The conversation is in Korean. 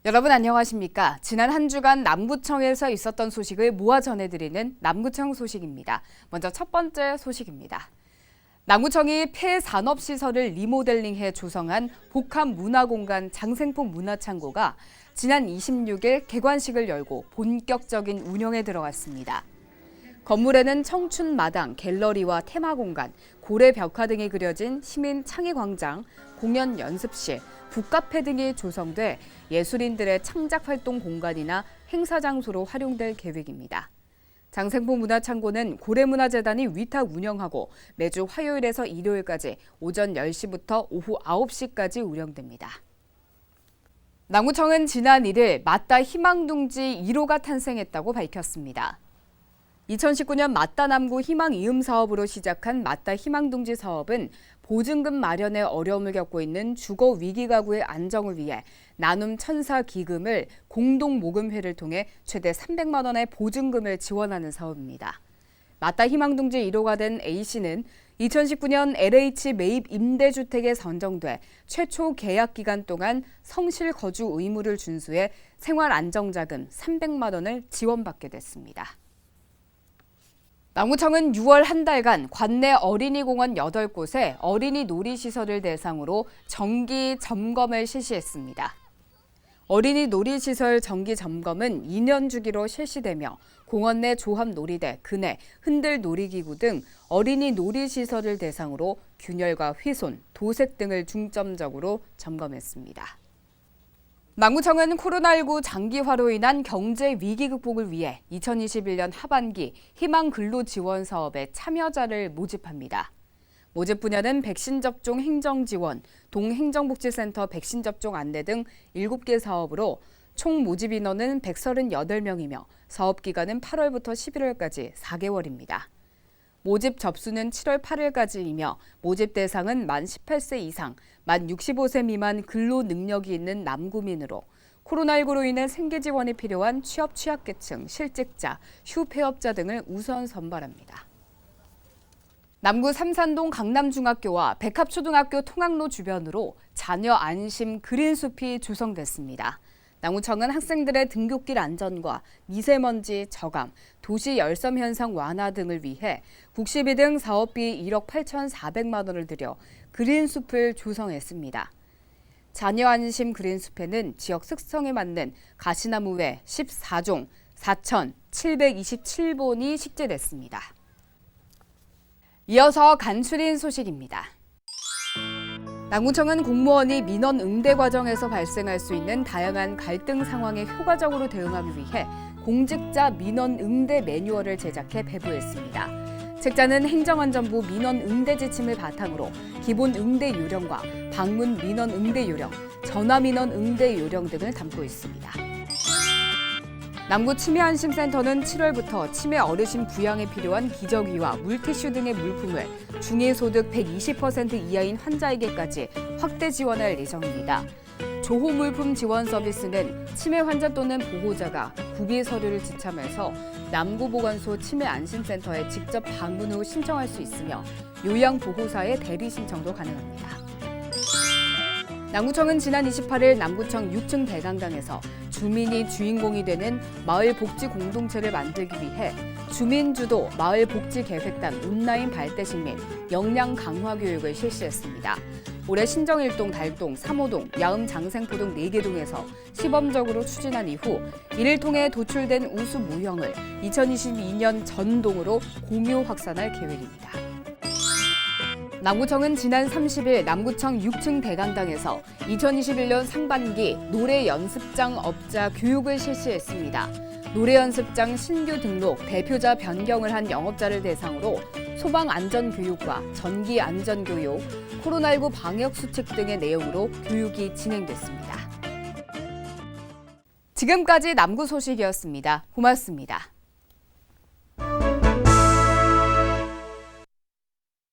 여러분 안녕하십니까? 지난 한 주간 남구청에서 있었던 소식을 모아 전해드리는 남구청 소식입니다. 먼저 첫 번째 소식입니다. 남구청이 폐산업시설을 리모델링해 조성한 복합문화공간 장생풍 문화창고가 지난 26일 개관식을 열고 본격적인 운영에 들어갔습니다. 건물에는 청춘마당, 갤러리와 테마공간, 고래벽화 등이 그려진 시민 창의광장, 공연 연습실, 북카페 등이 조성돼 예술인들의 창작활동 공간이나 행사 장소로 활용될 계획입니다. 장생풍 문화창고는 고래문화재단이 위탁 운영하고 매주 화요일에서 일요일까지 오전 10시부터 오후 9시까지 운영됩니다. 남구청은 지난 1일 맞다 희망둥지 1호가 탄생했다고 밝혔습니다. 2019년 맞다 남구 희망 이음 사업으로 시작한 맞다 희망둥지 사업은 보증금 마련에 어려움을 겪고 있는 주거 위기 가구의 안정을 위해 나눔 천사 기금을 공동 모금회를 통해 최대 300만 원의 보증금을 지원하는 사업입니다. 맞다 희망둥지 1호가 된 A씨는 2019년 LH 매입 임대주택에 선정돼 최초 계약 기간 동안 성실 거주 의무를 준수해 생활안정자금 300만 원을 지원받게 됐습니다. 남구청은 6월 한 달간 관내 어린이공원 8곳에 어린이 놀이시설을 대상으로 정기 점검을 실시했습니다. 어린이 놀이시설 정기 점검은 2년 주기로 실시되며 공원 내 조합놀이대, 그네, 흔들 놀이기구 등 어린이 놀이시설을 대상으로 균열과 훼손, 도색 등을 중점적으로 점검했습니다. 남구청은 코로나19 장기화로 인한 경제 위기 극복을 위해 2021년 하반기 희망 근로 지원 사업에 참여자를 모집합니다. 모집 분야는 백신 접종 행정 지원, 동행정복지센터 백신 접종 안내 등 7개 사업으로 총 모집 인원은 138명이며 사업 기간은 8월부터 11월까지 4개월입니다. 모집 접수는 7월 8일까지이며 모집 대상은 만 18세 이상, 만 65세 미만 근로 능력이 있는 남구민으로 코로나19로 인해 생계 지원이 필요한 취업 취약계층, 실직자, 휴폐업자 등을 우선 선발합니다. 남구 삼산동 강남중학교와 백합초등학교 통학로 주변으로 자녀 안심 그린숲이 조성됐습니다. 남구청은 학생들의 등굣길 안전과 미세먼지 저감, 도시 열섬 현상 완화 등을 위해 국시비 등 사업비 1억 8,400만 원을 들여 그린숲을 조성했습니다. 자녀 안심 그린숲에는 지역 특성에 맞는 가시나무 외 14종 4,727본이 식재됐습니다. 이어서 간추린 소식입니다. 남구청은 공무원이 민원 응대 과정에서 발생할 수 있는 다양한 갈등 상황에 효과적으로 대응하기 위해 공직자 민원 응대 매뉴얼을 제작해 배부했습니다. 책자는 행정안전부 민원 응대 지침을 바탕으로 기본 응대 요령과 방문 민원 응대 요령, 전화 민원 응대 요령 등을 담고 있습니다. 남구 치매안심센터는 7월부터 치매 어르신 부양에 필요한 기저귀와 물티슈 등의 물품을 중위소득 120% 이하인 환자에게까지 확대 지원할 예정입니다. 조호 물품 지원 서비스는 치매 환자 또는 보호자가 구비 서류를 지참해서 남구보건소 치매안심센터에 직접 방문 후 신청할 수 있으며 요양보호사의 대리 신청도 가능합니다. 남구청은 지난 28일 남구청 6층 대강당에서 주민이 주인공이 되는 마을 복지 공동체를 만들기 위해 주민주도 마을복지계획단 온라인 발대식 및 역량 강화 교육을 실시했습니다. 올해 신정일동, 달동, 3호동, 야음 장생포 등 4개 동에서 시범적으로 추진한 이후 이를 통해 도출된 우수 모형을 2022년 전동으로 공유 확산할 계획입니다. 남구청은 지난 30일 남구청 6층 대강당에서 2021년 상반기 노래 연습장 업자 교육을 실시했습니다. 노래 연습장 신규 등록, 대표자 변경을 한 영업자를 대상으로 소방 안전 교육과 전기 안전 교육, 코로나19 방역 수칙 등의 내용으로 교육이 진행됐습니다. 지금까지 남구 소식이었습니다. 고맙습니다.